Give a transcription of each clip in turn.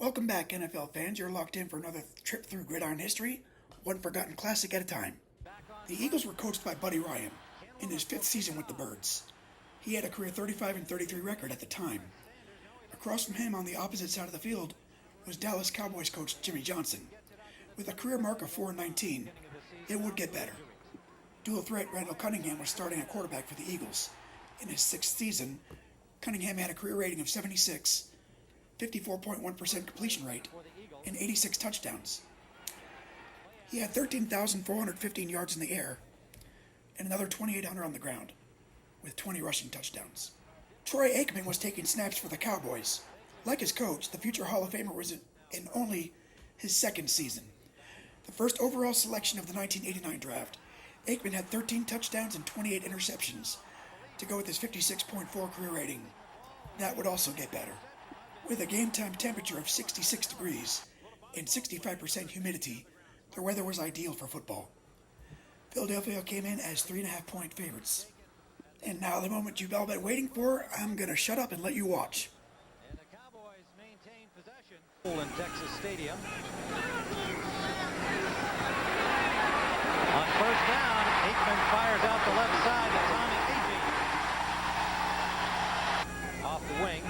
Welcome back, NFL fans. You're locked in for another trip through gridiron history, one forgotten classic at a time. The Eagles were coached by Buddy Ryan in his 5th season with the Birds. He had a career 35-33 record at the time. Across from him on the opposite side of the field was Dallas Cowboys coach Jimmy Johnson. With a career mark of 4-19, it would get better. Dual threat Randall Cunningham was starting at quarterback for the Eagles. In his 6th season, Cunningham had a career rating of 76, 54.1% completion rate, and 86 touchdowns. He had 13,415 yards in the air and another 2,800 on the ground, with 20 rushing touchdowns. Troy Aikman was taking snaps for the Cowboys. Like his coach, the future Hall of Famer was in only his 2nd season. The first overall selection of the 1989 draft, Aikman had 13 touchdowns and 28 interceptions to go with his 56.4 career rating. That would also get better. With a game-time temperature of 66 degrees and 65% humidity, the weather was ideal for football. Philadelphia came in as 3.5-point favorites. And now the moment you've all been waiting for, I'm going to shut up and let you watch. And the Cowboys maintain possession in Texas Stadium. On first down, Aikman fires out the left side to Tommy Agee. Off the wing.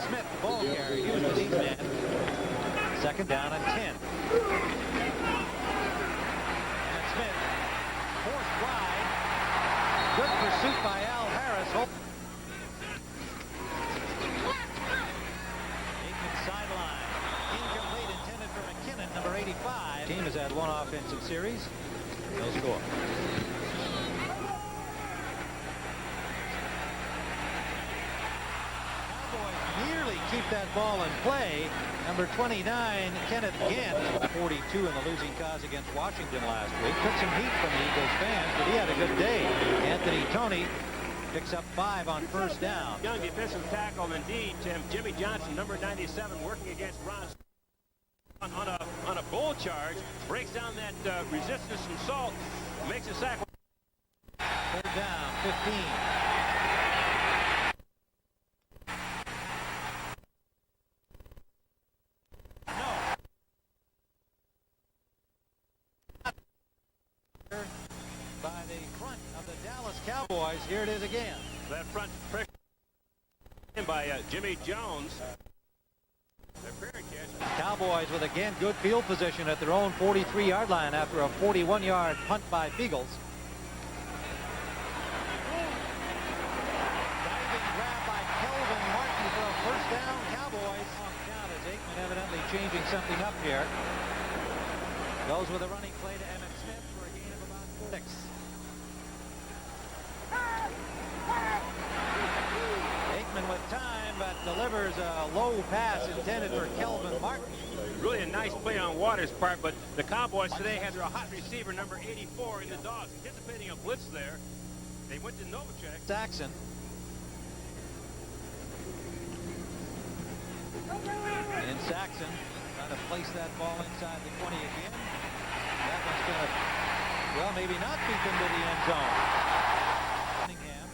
Smith, the ball carrier. He was the lead man. 2nd down and 10. And Smith forced wide. Good pursuit by Al Harris. Aikman sideline. Incomplete, intended for McKinnon, number 85. Team has had one offensive series. No score. Keep that ball in play. Number 29, Kenneth Gant, 42 in the losing cause against Washington last week. Took some heat from the Eagles fans, but he had a good day. Anthony Toney picks up 5 on first down. Young defensive tackle indeed, Tim. Jimmy Johnson, number 97, working against Ron on a bull charge, breaks down that resistance from Salt, makes a sack. 3rd down, 15. By the front of the Dallas Cowboys. Here it is again. That front pressure by Jimmy Jones. Cowboys with again good field position at their own 43-yard line after a 41-yard punt by Beagles. Diving grab by Kelvin Martin for a first down. Cowboys. Down as Aikman evidently changing something up here. Goes with a running play to Emmett Smith for a gain of about 6. Aikman with time, but delivers a low pass intended for Kelvin Martin. Really a nice play on Waters' part, but the Cowboys today had their hot receiver, number 84, in the dogs, anticipating a blitz there. They went to Novacek. Saxon. And Saxon trying to place that ball inside the 20 again. That one's going to, well, maybe not beat them to the end zone. Cunningham.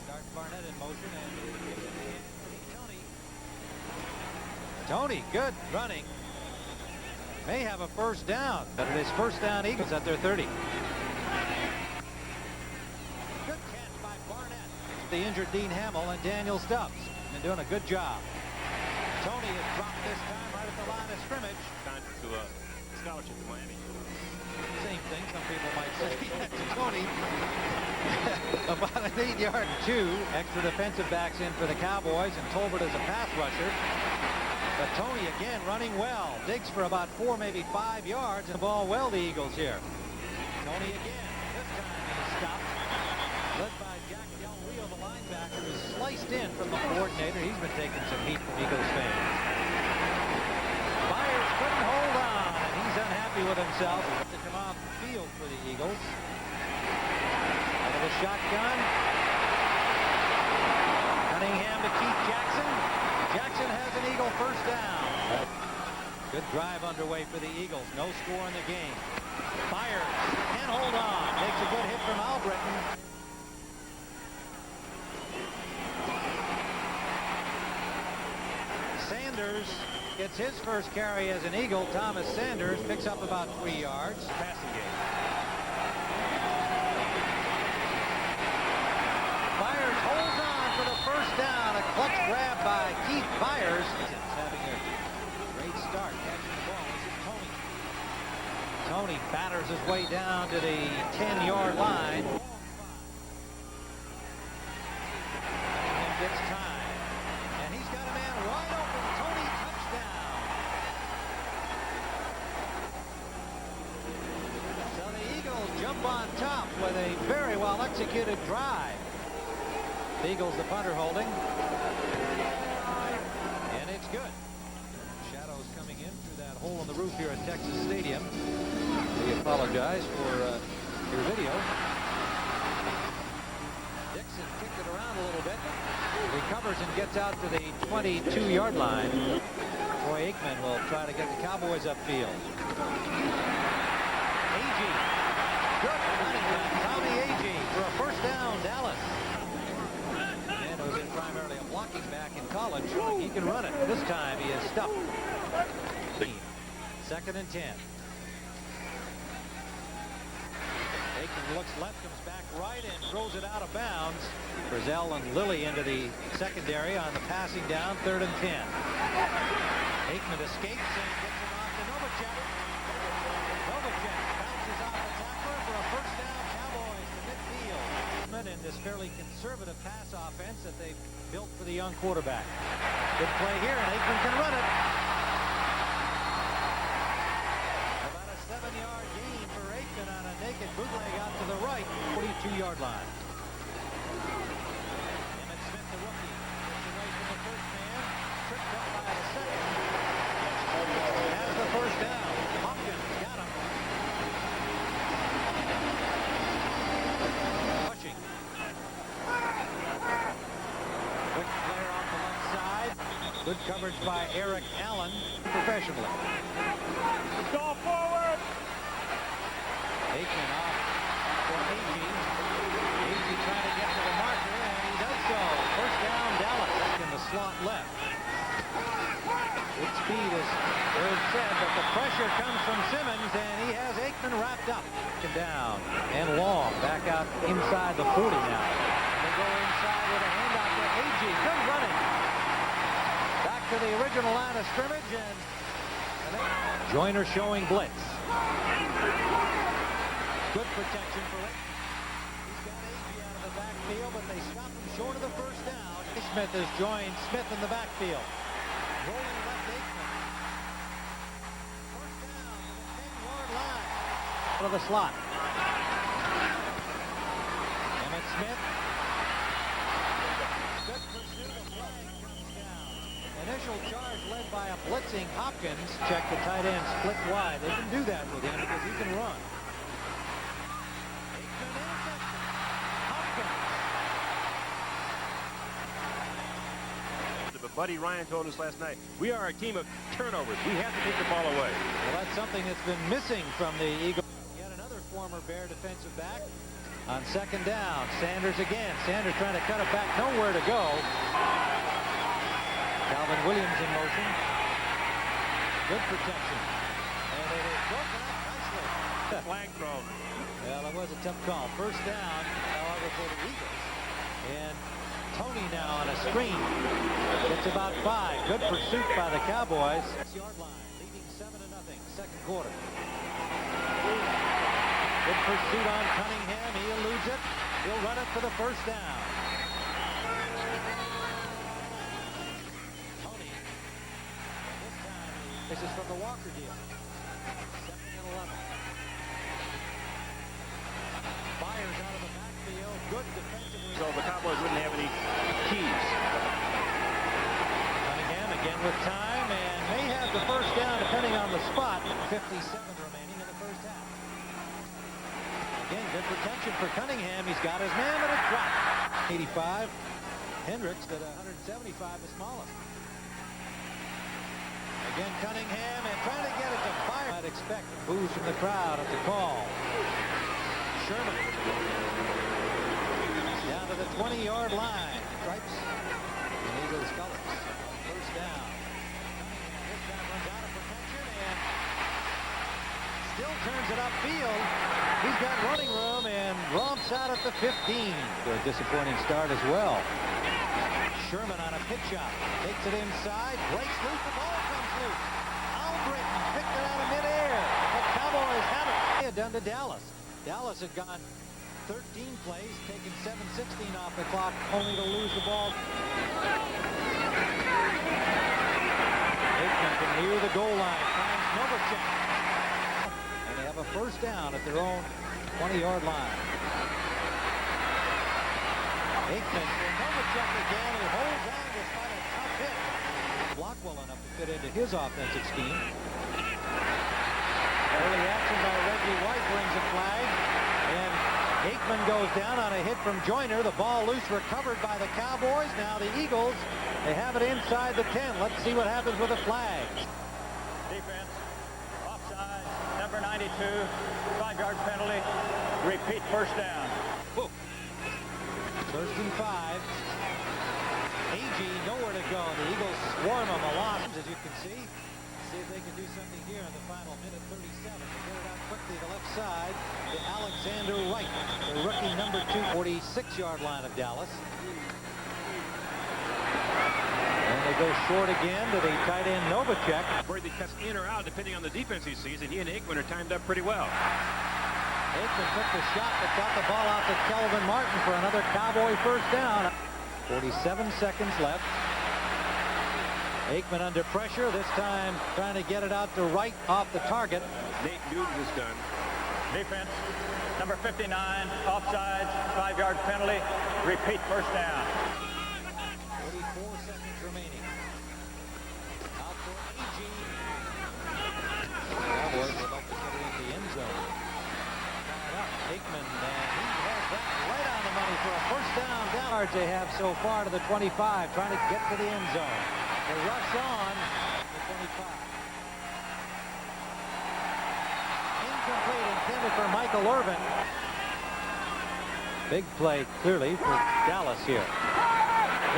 Start Barnett in motion, and Toney, good running. May have a first down, but it is first down Eagles at their 30. Good catch by Barnett. The injured Dean Hamill and Daniel Stubbs. Been doing a good job. Toney has dropped this time right at the line of scrimmage. To a scholarship to Miami. Same thing, some people might say. Toney, about an 8-yard 2. Extra defensive backs in for the Cowboys, and Tolbert is a pass rusher. But Toney again running well. Digs for about 4, maybe 5 yards. And the ball well, the Eagles here. Toney again. This time he's stopped. Led by Jack Del Rio, the linebacker, who's sliced in from the coordinator. He's been taking some heat from Eagles fans. Byers couldn't hold on, and he's unhappy with himself to come off the field for the Eagles. Out of the shotgun. Cunningham to Keith Jackson. Jackson has an Eagle first down. Good drive underway for the Eagles. No score in the game. Byers can't hold on. Takes a good hit from Albritton. Sanders gets his first carry as an Eagle. Thomas Sanders picks up about 3 yards. Passing game. Byers holds on for the first down. A clutch grab by Keith Byers. Having a great start catching the ball. This is Tony. Tony batters his way down to the 10-yard line. Gets time, and he's got a man wide open. Tony, touchdown. So the Eagles jump on top with a very well executed drive. The Eagles, the punter, holding, and it's good. Shadows coming in through that hole in the roof here at Texas Stadium. We apologize for your video. Dixon kicked it around a little bit. Recovers and gets out to the 22-yard line. Troy Aikman will try to get the Cowboys upfield. Agee. Good running back, Tommy Agee, for a first down, Dallas. And was in primarily a blocking back in college. He can run it. This time he is stuffed. 2nd and 10. Aikman looks left, comes back right, and throws it out of bounds. Frizzell and Lilly into the secondary on the passing down, 3rd and 10. Aikman escapes and gets it off to Novacek. Novacek bounces off the tackler for a first down. Cowboys to midfield. In this fairly conservative pass offense that they've built for the young quarterback. Good play here, and Aikman can run it. About a 7-yard gain for Aikman on a naked bootleg out to the right, 42-yard line. Emmett Smith, the rookie, gets away from the first man, tripped up by the second. Has the first down. Hopkins got him. Pushing. Quick player off the left side. Good coverage by Eric Allen professionally. Go forward! Aikman off for Agee. Agee trying to get to the marker, and he does so. First down, Dallas in the slot left. Good speed, as Bird said, but the pressure comes from Simmons, and he has Aikman wrapped up. Down and Long back out inside the 40 now. They go inside with a handoff to Agee. Good running. Back to the original line of scrimmage, and Joyner showing blitz. Good protection for it. He's got Agee out of the backfield, but they stop him short of the first down. Smith has joined Smith in the backfield. Rolling left Aikman. First down to the 10-yard line. Out of the slot. Emmett Smith. Good pursuit. The flag comes down. Initial charge led by a blitzing Hopkins. Check the tight end split wide. They can do that with him because he can run. Buddy Ryan told us last night, we are a team of turnovers. We have to take the ball away. Well, that's something that's been missing from the Eagles. Yet another former Bear defensive back on 2nd down. Sanders again. Sanders trying to cut it back. Nowhere to go. Calvin Williams in motion. Good protection. And it is broken up nicely. Flag thrown. Well, it was a tough call. First down, however, for the Eagles. And Tony now on a screen. It's about 5. Good pursuit by the Cowboys. 6-yard line, leading 7-0, 2nd quarter. Good pursuit on Cunningham. He eludes it. He'll run it for the first down. Tony. This time, this is from the Walker deal. 2nd and 11. Byers out of the backfield. Good defensive. So the Cowboys wouldn't have any keys. Cunningham again with time, and may have the first down depending on the spot. 57 remaining in the first half. Again, good protection for Cunningham. He's got his man, but it's dropped. 85. Hendricks at 175, the smallest. Again, Cunningham, and trying to get it to fire. I'd expect boos from the crowd at the call. Sherman. Down to the 20-yard line. Stripes and Eagles colors. First down. turns it upfield. He's got running room and romps out at the 15. A disappointing start as well. Sherman on a pitch shot. Takes it inside. Breaks loose. The ball comes loose. Albritton picked it out of midair. The Cowboys have it. They had done to Dallas. Dallas had gone 13 plays, taken 7:16 off the clock, only to lose the ball. Aikman from near the goal line finds Novacek. And they have a first down at their own 20-yard line. Aikman for Novacek again, who holds on despite a tough hit. Blocked well enough to fit into his offensive scheme. Early action by Reggie White brings a flag. And Aikman goes down on a hit from Joyner. The ball loose, recovered by the Cowboys. Now the Eagles, they have it inside the 10. Let's see what happens with the flag. Defense, offside, number 92, 5-yard penalty. Repeat first down. Whoa. First and 5. AG nowhere to go. The Eagles swarm him a lot, as you can see. See if they can do something here in the final minute 37. They get it out quickly to the left side to Alexander Wright, the rookie number 2, 46-yard line of Dallas. And they go short again to the tight end Novacek. Where he cuts in or out depending on the defense he sees, and he and Aikman are timed up pretty well. Aikman took the shot but got the ball out to Kelvin Martin for another Cowboy first down. 47 seconds left. Aikman under pressure, this time trying to get it out to Wright off the target. Nate Newton is done. Defense, number 59, offside, 5-yard penalty. Repeat first down. 44 seconds remaining. Out for AG. Cowboys would like to get it in the end zone. Tied up, Aikman, and he has that right on the money for a first down. Yards they have so far to the 25, trying to get to the end zone. The rush on the 25. Incomplete, intended for Michael Irvin. Big play clearly for Dallas here.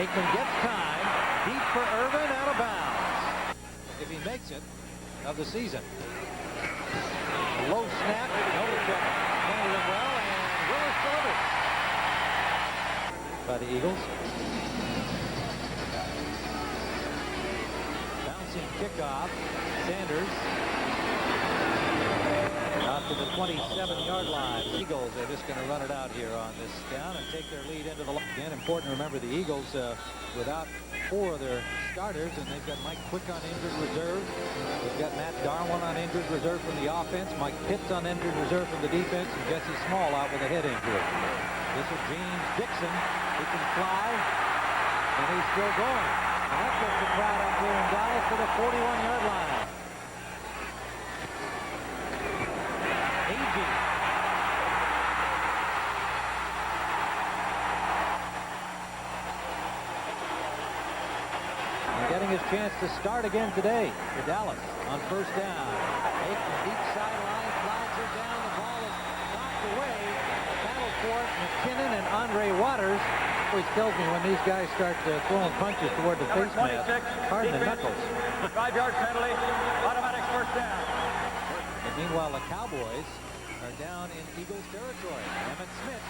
Aikman gets time. Deep for Irvin, out of bounds. If he makes it, of the season. A low snap. Novacek handled it well, and Willis delivers. By the Eagles. Kickoff. Sanders out to the 27-yard line. Eagles are just going to run it out here on this down and take their lead into the line. Again, important to remember the Eagles without 4 of their starters, and they've got Mike Quick on injured reserve. They've got Matt Darwin on injured reserve from the offense, Mike Pitts on injured reserve from the defense, and Jesse Small out with a head injury. This is James Dixon. He can fly, and he's still going. And that gets the crowd up here in Dallas to the 41-yard line. AG. And getting his chance to start again today for Dallas on first down. Aikman deep sideline, flies her down. The ball is knocked away. Battle for it, McKinnon and Andre Waters. Always tells me when these guys start throwing punches toward the face mask, hard in the knuckles. 5-yard penalty, automatic first down. And meanwhile, the Cowboys are down in Eagles territory. Emmitt Smith.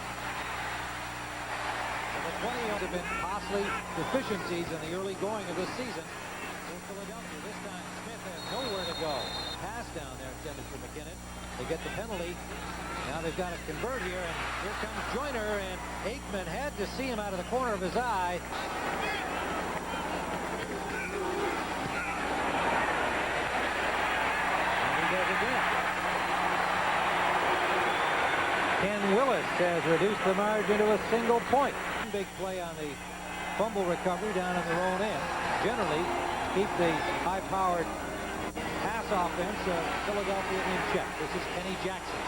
So the 20 have been costly deficiencies in the early going of this season. For Philadelphia, this time Smith has nowhere to go. Pass down there intended for McKinnon. They get the penalty. Now they've got to convert here, and here comes Joyner, and Aikman had to see him out of the corner of his eye. And he does again. Ken Willis has reduced the margin to a single point. Big play on the fumble recovery down in their own end. Generally, keep the high-powered pass offense of Philadelphia in check. This is Kenny Jackson.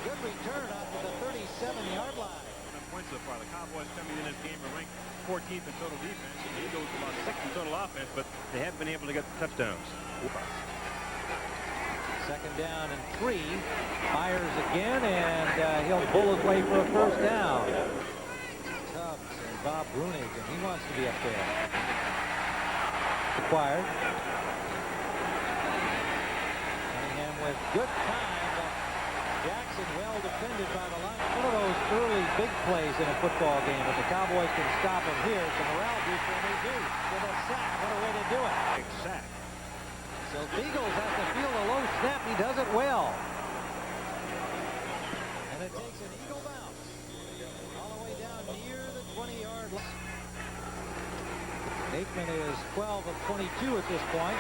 Good return out to the 37-yard line. Points so far. The Cowboys coming in this game are ranked 14th in total defense. The Eagles about 6th in total offense, but they haven't been able to get the touchdowns. Second down and 3. Fires again, and he'll pull his way for a first down. Tubbs and Bob Brunig, and he wants to be up there. Acquired. with good time, but Jackson well defended by the line. One of those early big plays in a football game. If the Cowboys can stop him here, it's a morale booster, and they do. With a sack, what a way to do it. Big sack. So Eagles has to feel the low snap. He does it well. And it takes an Eagle bounce all the way down near the 20-yard line. Aikman is 12 of 22 at this point.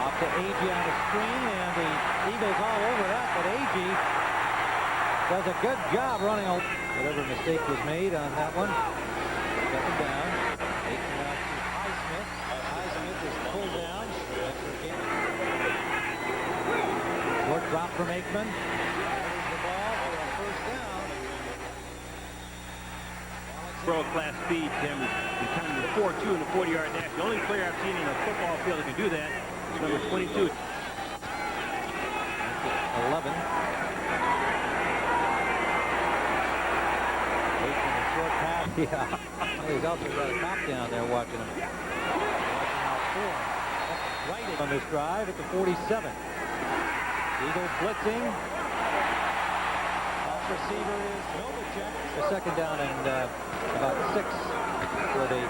Off to Agee on the screen, and the Eagles all over that, but Agee does a good job running. Whatever mistake was made on that one. Second down. Aikman out to Highsmith. Highsmith is pulled down. Short drop from Aikman. There's the ball for a first down. World-class speed, Tim. He's kind of the 4-2 in the 40-yard dash. The only player I've seen in a football field that can do that is number 22. 11. Aikman, a short pass. Yeah. He's also got a cop down there watching him. Watching out for him. Right on this drive at the 47. Eagles blitzing. Off receiver is Novacek. The second down and about 6 for the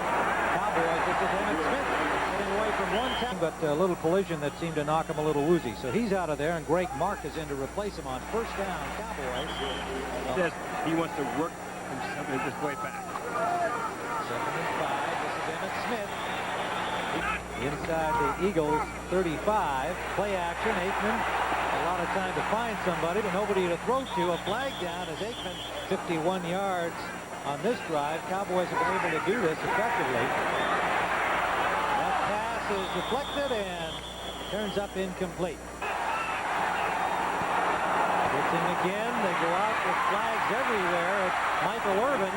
Cowboys. This is Emmitt Smith getting away from one time, but a little collision that seemed to knock him a little woozy. So he's out of there, and Greg Mark is in to replace him on first down. Cowboys. He says he wants to work his way back. 2nd and 5. This is Emmitt Smith. Inside the Eagles 35. Play action. Aikman. A lot of time to find somebody, but nobody to throw to. A flag down as Aikman 51 yards on this drive. Cowboys have been able to do this effectively. That pass is deflected and turns up incomplete. Blitzing again. They go out with flags everywhere. It's Michael Irvin.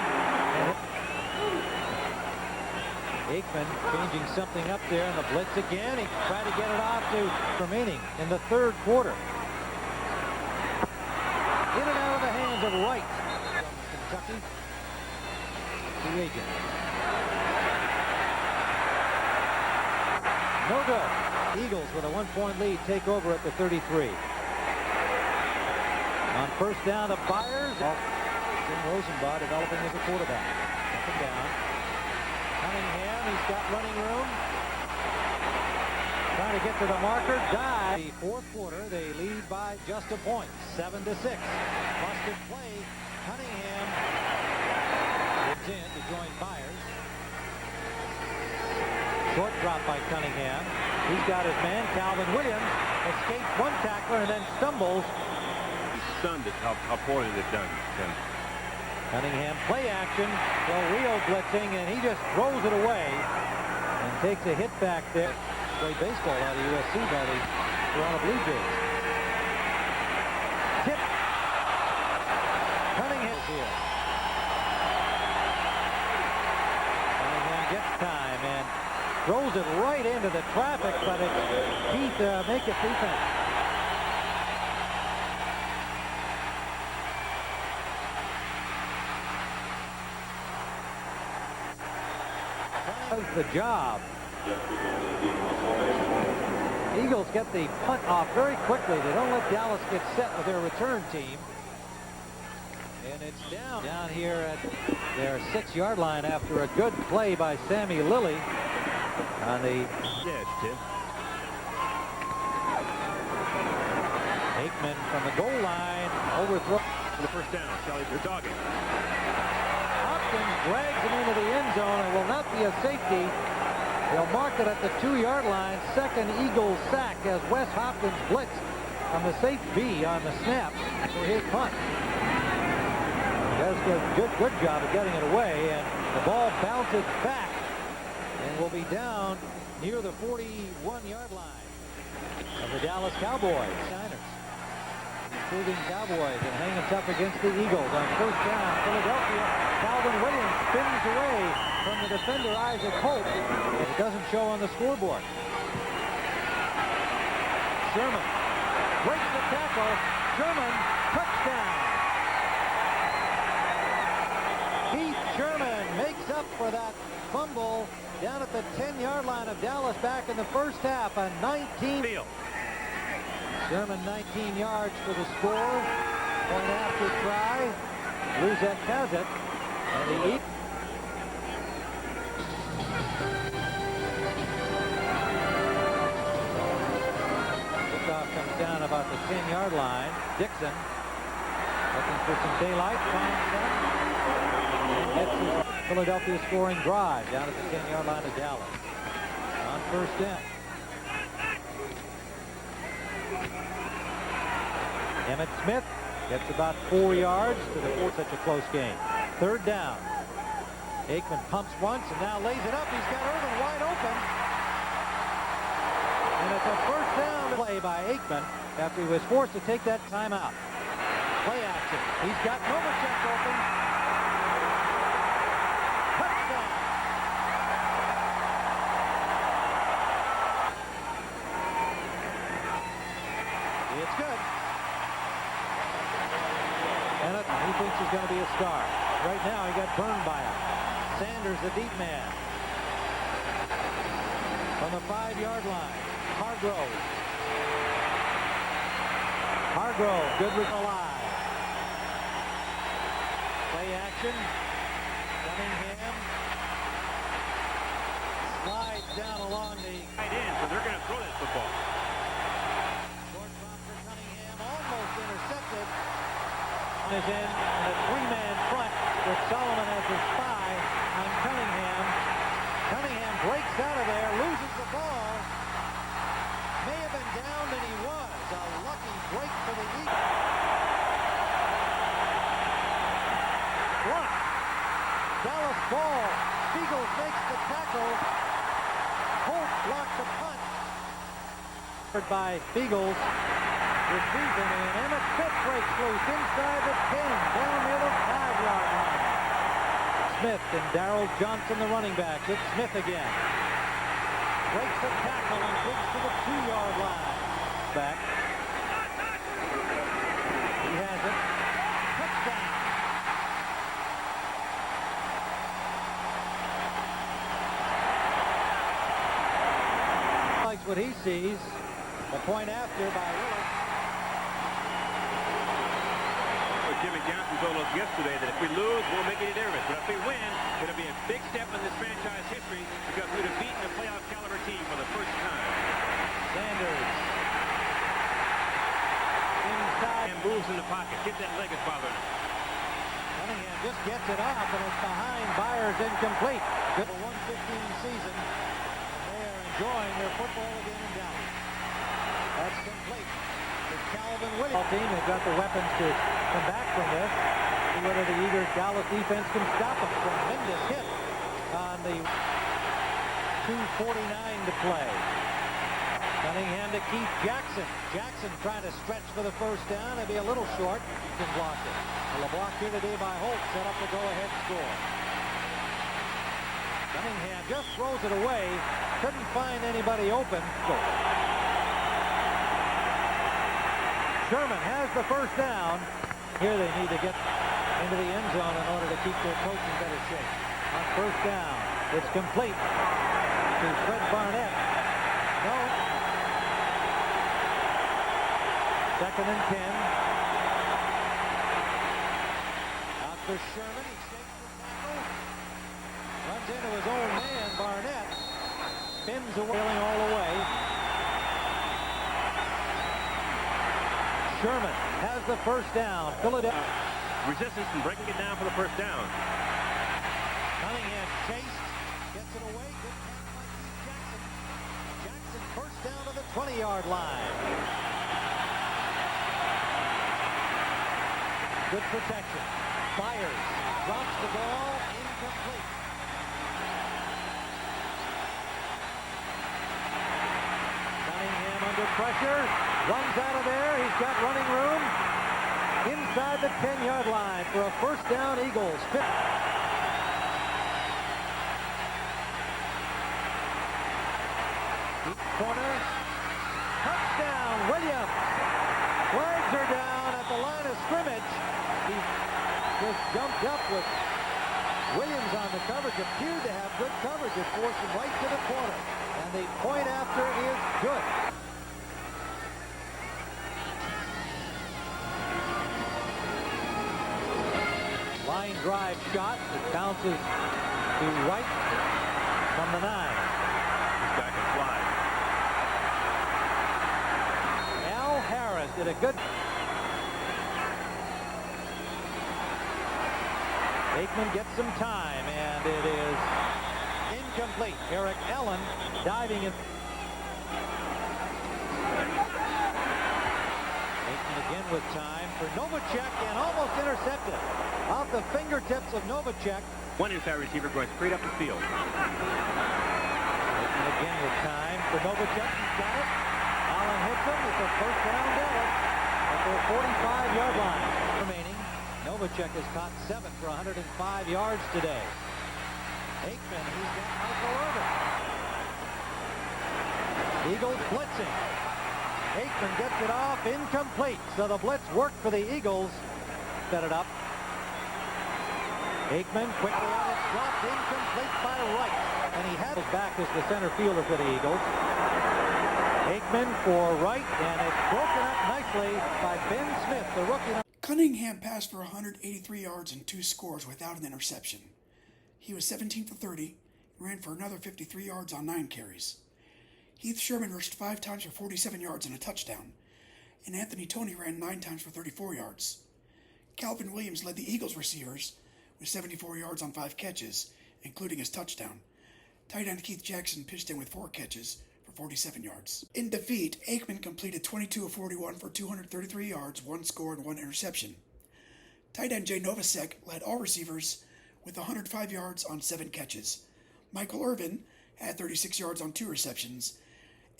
Aikman changing something up there in the blitz again. He tried to get it off to remaining in the third quarter. In and out of the hands of Wright. Kentucky to Agent. No good. Eagles with a 1-point lead take over at the 33. On first down to Byers. Jim Rosenbaugh developing as a quarterback. Second down. Cunningham, he's got running room. Trying to get to the marker. Die. The fourth quarter, they lead by just a point. 7-6. Busted play. Cunningham gets in to join Byers. Short drop by Cunningham. He's got his man, Calvin Williams. Escapes one tackler and then stumbles. He's stunned at how poorly they've done, Tim. Cunningham play action. Del Rio blitzing, and he just throws it away and takes a hit back there. Played baseball out of USC by the Toronto Blue Jays. Tip. Cunningham is here. Cunningham gets time and throws it right into the traffic, but it's Keith make it defense. Does the job. Eagles get the punt off very quickly. They don't let Dallas get set with their return team. And it's down here at their 6-yard line after a good play by Sammy Lilly on the Yes, Tim. Aikman from the goal line, overthrow For the first down, Kelly, they're dogging. Hopkins drags him into the end zone and will not be a safety. They'll mark it at the 2-yard line. Second Eagles sack as Wes Hopkins blitzed on the safe B on the snap for his punt. Does a good job of getting it away, and the ball bounces back and will be down near the 41-yard line of the Dallas Cowboys. Niners improving Cowboys and hanging tough against the Eagles on first down. Philadelphia, Calvin Williams spins away from the defender Isaac Holt. It doesn't show on the scoreboard. Sherman breaks the tackle. Sherman, touchdown. Keith Sherman makes up for that fumble down at the 10-yard line of Dallas back in the first half. A 19. Sherman 19 yards for the score. Point after try. Luzek has it. And he Kickoff comes down about the 10-yard line. Dixon looking for some daylight. Finds some. And gets his Philadelphia scoring drive down at the 10-yard line of Dallas. On first down. Emmett Smith gets about 4 yards to the fourth. Such a close game. Third down. Aikman pumps once and now lays it up. He's got Irvin wide open. And it's a first down play by Aikman after he was forced to take that timeout. Play action. He's got Novacek open. Touchdown. It's good. And he thinks he's going to be a star. Right now, he got burned by him. Sanders, the deep man. From the 5-yard line. Hargrove, good with alive. Play action. Cunningham slides down along the Right in, so they're going to throw that football. Short drop for Cunningham, almost intercepted. Is in a 3-man front with Solomon as his spy on Cunningham. Cunningham breaks out of there, loses the ball. May have been down than he was. A lucky break for the Eagles. Block. Dallas ball. Eagles makes the tackle. Holt blocks the punt. By Eagles. Retrieving and Emmett Smith breaks loose inside the 10, down near the 5-yard line. Smith and Darrell Johnson, the running back. It's Smith again. Breaks the tackle and gets to the 2-yard line. Back. He has it. Touchdown. Likes what he sees. The point after by Willis. Jimmy Johnson told us yesterday that if we lose, we'll make any difference. But if we win, it'll be a big step in this franchise history because we'd have beaten a playoff caliber team for the first time. Sanders. Inside. And moves in the pocket. Get that leg is bothering him. Cunningham just gets it off, and it's behind. Byers incomplete. Good for 115 season. And they are enjoying their football again in Dallas. That's complete. The Calvin Williams team has got the weapons to come back from this. See whether the eager Dallas defense can stop them. Tremendous hit on the 2:49 to play. Cunningham to Keith Jackson. Jackson trying to stretch for the first down. It'll be a little short. Can block it. Well, a block here today by Holt set up the go-ahead score. Cunningham just throws it away. Couldn't find anybody open. Sherman has the first down. Here they need to get into the end zone in order to keep their coach in better shape. On first down, it's complete to Fred Barnett. No. Second and 10. Out for Sherman. He shakes the tackle. Runs into his own man, Barnett. Spins away all the way. Sherman has the first down. Philadelphia. Resistance and breaking it down for the first down. Cunningham chased. Gets it away. Good pass by Keith Jackson. Jackson first down to the 20-yard line. Good protection. Fires. Drops the ball. Incomplete. Cunningham under pressure. Runs out of there. He's got running room. Inside the 10-yard line for a first down, Eagles. Deep corner. Touchdown, Williams. Flags are down at the line of scrimmage. He just jumped up with Williams on the coverage. Appeared to have good coverage. It forced him right to the corner. And the point after is good. drive shot. It bounces to right from the 9. He's back and fly. Al Harris did a good. Aikman gets some time, and it is incomplete. Eric Allen diving in. Aikman again with time for Novacek, and almost intercepted. Off the fingertips of Novacek. One inside receiver going straight up the field. Aikman again with time for Novacek. He's got it. Allen hits him. It's a first down Dallas at their 45-yard line. Remaining. Novacek has caught 7 for 105 yards today. Aikman, he's got Michael Irvin. Eagles blitzing. Aikman gets it off, incomplete. So the blitz worked for the Eagles. Set it up. Aikman quickly on it, dropped, incomplete by Wright. And he had his back as the center fielder for the Eagles. Aikman for Wright, and it's broken up nicely by Ben Smith, the rookie. Cunningham passed for 183 yards and 2 scores without an interception. He was 17 for 30 and ran for another 53 yards on 9 carries. Heath Sherman rushed 5 times for 47 yards and a touchdown, and Anthony Toney ran 9 times for 34 yards. Calvin Williams led the Eagles receivers with 74 yards on 5 catches, including his touchdown. Tight end Keith Jackson pitched in with 4 catches for 47 yards. In defeat, Aikman completed 22 of 41 for 233 yards, 1 score, and 1 interception. Tight end Jay Novacek led all receivers with 105 yards on 7 catches. Michael Irvin had 36 yards on 2 receptions.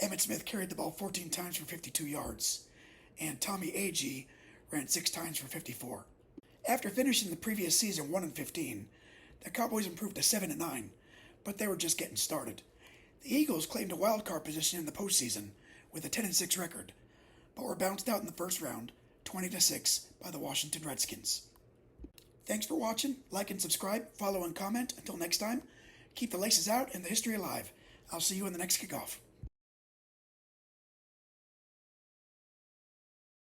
Emmitt Smith carried the ball 14 times for 52 yards. And Tommy Agee ran 6 times for 54. After finishing the previous season 1-15, the Cowboys improved to 7-9, but they were just getting started. The Eagles claimed a wild card position in the postseason with a 10-6 record, but were bounced out in the first round, 20-6, by the Washington Redskins. Thanks for watching. Like and subscribe, follow and comment. Until next time, keep the laces out and the history alive. I'll see you in the next kickoff.